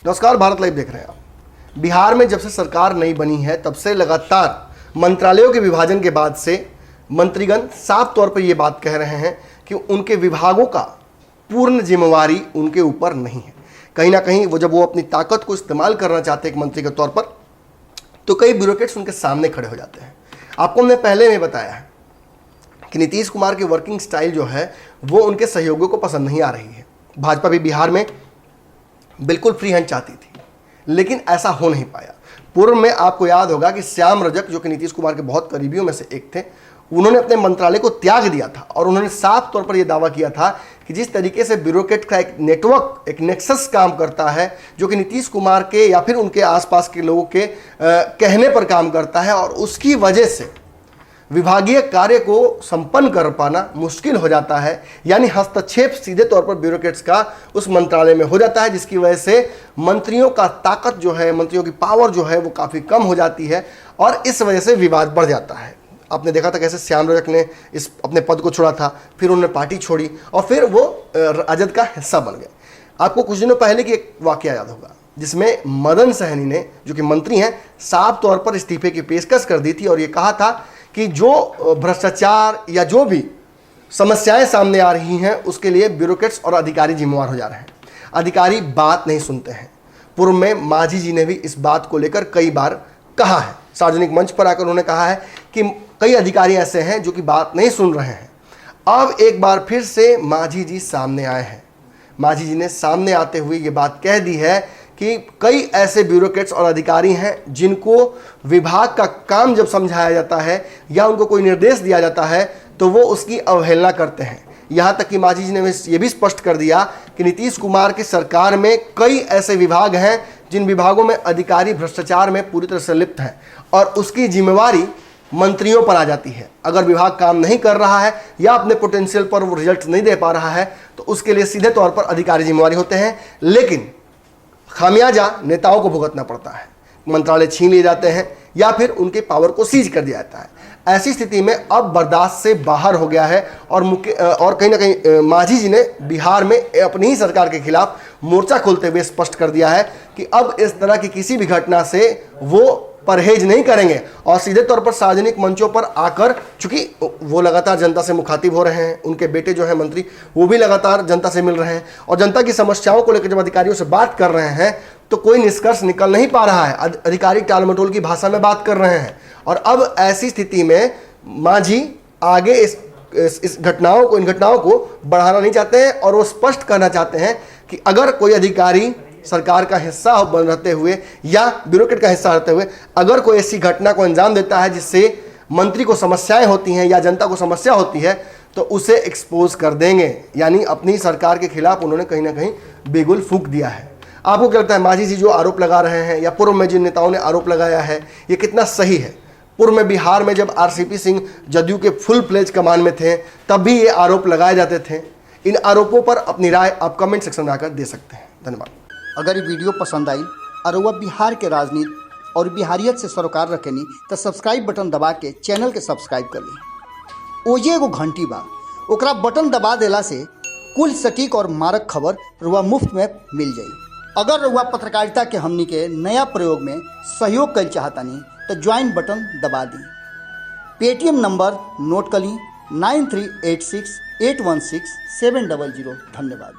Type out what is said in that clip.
नमस्कार, भारत लाइव देख रहे हैं आप। बिहार में जब से सरकार नई बनी है तब से लगातार मंत्रालयों के विभाजन के बाद से मंत्रीगण साफ तौर पर यह बात कह रहे हैं कि उनके विभागों का पूर्ण जिम्मेवारी उनके ऊपर नहीं है। कहीं ना कहीं वो जब वो अपनी ताकत को इस्तेमाल करना चाहते हैं एक मंत्री के तौर पर, तो कई ब्यूरोक्रेट्स उनके सामने खड़े हो जाते हैं। आपको हमने पहले में बताया है कि नीतीश कुमार की वर्किंग स्टाइल जो है वो उनके सहयोगियों को पसंद नहीं आ रही है। भाजपा भी बिहार में बिल्कुल फ्री हैंड चाहती थी, लेकिन ऐसा हो नहीं पाया। पूर्व में आपको याद होगा कि श्याम रजक, जो कि नीतीश कुमार के बहुत करीबियों में से एक थे, उन्होंने अपने मंत्रालय को त्याग दिया था और उन्होंने साफ तौर पर यह दावा किया था कि जिस तरीके से ब्यूरोक्रेट का एक नेटवर्क, एक नेक्सस काम करता है, जो कि नीतीश कुमार के या फिर उनके आसपास के लोगों के कहने पर काम करता है, और उसकी वजह से विभागीय कार्य को संपन्न कर पाना मुश्किल हो जाता है। यानी हस्तक्षेप सीधे तौर पर ब्यूरोक्रेट्स का उस मंत्रालय में हो जाता है, जिसकी वजह से मंत्रियों का ताकत जो है, मंत्रियों की पावर जो है वो काफ़ी कम हो जाती है और इस वजह से विवाद बढ़ जाता है। आपने देखा था कैसे श्याम रजक ने इस अपने पद को छोड़ा था, फिर उन्होंने पार्टी छोड़ी और फिर वो राजद का हिस्सा बन गए। आपको कुछ दिनों पहले की एक वाकया याद होगा जिसमें मदन सहनी ने, जो कि मंत्री हैं, साफ तौर पर इस्तीफे की पेशकश कर दी थी और ये कहा था कि जो भ्रष्टाचार या जो भी समस्याएं सामने आ रही हैं उसके लिए ब्यूरोक्रेट्स और अधिकारी जिम्मेवार हो जा रहे हैं। अधिकारी बात नहीं सुनते हैं। पूर्व में मांझी जी ने भी इस बात को लेकर कई बार कहा है, सार्वजनिक मंच पर आकर उन्होंने कहा है कि कई अधिकारी ऐसे हैं जो कि बात नहीं सुन रहे हैं। अब एक बार फिर से मांझी जी सामने आए हैं। मांझी जी ने सामने आते हुए ये बात कह दी है कि कई ऐसे ब्यूरोक्रेट्स और अधिकारी हैं जिनको विभाग का काम जब समझाया जाता है या उनको कोई निर्देश दिया जाता है तो वो उसकी अवहेलना करते हैं। यहाँ तक कि मांझी जी ने ये भी स्पष्ट कर दिया कि नीतीश कुमार की सरकार में कई ऐसे विभाग हैं जिन विभागों में अधिकारी भ्रष्टाचार में पूरी तरह से लिप्त हैं और उसकी जिम्मेवारी मंत्रियों पर आ जाती है। अगर विभाग काम नहीं कर रहा है या अपने पोटेंशियल पर वो रिजल्ट नहीं दे पा रहा है तो उसके लिए सीधे तौर पर अधिकारी जिम्मेवारी होते हैं, लेकिन खामियाजा नेताओं को भुगतना पड़ता है। मंत्रालय छीन लिए जाते हैं या फिर उनके पावर को सीज कर दिया जाता है। ऐसी स्थिति में अब बर्दाश्त से बाहर हो गया है और कहीं ना कहीं मांझी जी ने बिहार में अपनी ही सरकार के खिलाफ मोर्चा खोलते हुए स्पष्ट कर दिया है कि अब इस तरह की किसी भी घटना से वो परहेज नहीं करेंगे और सीधे तौर पर सार्वजनिक मंचों पर आकर, चूंकि वो लगातार जनता से मुखातिब हो रहे हैं, उनके बेटे जो है मंत्री वो भी लगातार जनता से मिल रहे हैं और जनता की समस्याओं को लेकर जब अधिकारियों से बात कर रहे हैं तो कोई निष्कर्ष निकल नहीं पा रहा है। अधिकारी टाल मटोल की भाषा में बात कर रहे हैं और अब ऐसी स्थिति में मांझी आगे इन घटनाओं को बढ़ाना नहीं चाहते हैं और वो स्पष्ट करना चाहते हैं कि अगर कोई अधिकारी सरकार का हिस्सा बन रहते हुए या ब्यूरोक्रेट का हिस्सा रहते हुए अगर कोई ऐसी घटना को अंजाम देता है जिससे मंत्री को समस्याएं होती हैं या जनता को समस्या होती है तो उसे एक्सपोज कर देंगे। यानी अपनी सरकार के खिलाफ उन्होंने कहीं ना कहीं बिगुल फूंक दिया है। आपको क्या लगता है मांझी जी जो आरोप लगा रहे हैं या पूर्व में जिन नेताओं ने आरोप लगाया है ये कितना सही है? पूर्व में बिहार में जब आरसीपी सिंह जदयू के फुल प्लेज कमान में थे तब भी ये आरोप लगाए जाते थे। इन आरोपों पर अपनी राय आप कमेंट सेक्शन में आकर दे सकते हैं। धन्यवाद। अगर ये वीडियो पसंद आई और वह बिहार के राजनीति और बिहारियत से सरोकार रखेनी तो सब्सक्राइब बटन दबा के चैनल के सब्सक्राइब कर ली। ओजे एगो घंटी बा, ओकरा बटन दबा देला से कुल सटीक और मारक खबर रुआ मुफ्त में मिल जाई। अगर रुआ पत्रकारिता के हमनी के नया प्रयोग में सहयोग कर चाहतानी तो ज्वाइन बटन दबा दी। पेटीएम नंबर नोट कर ली 9386816700। धन्यवाद।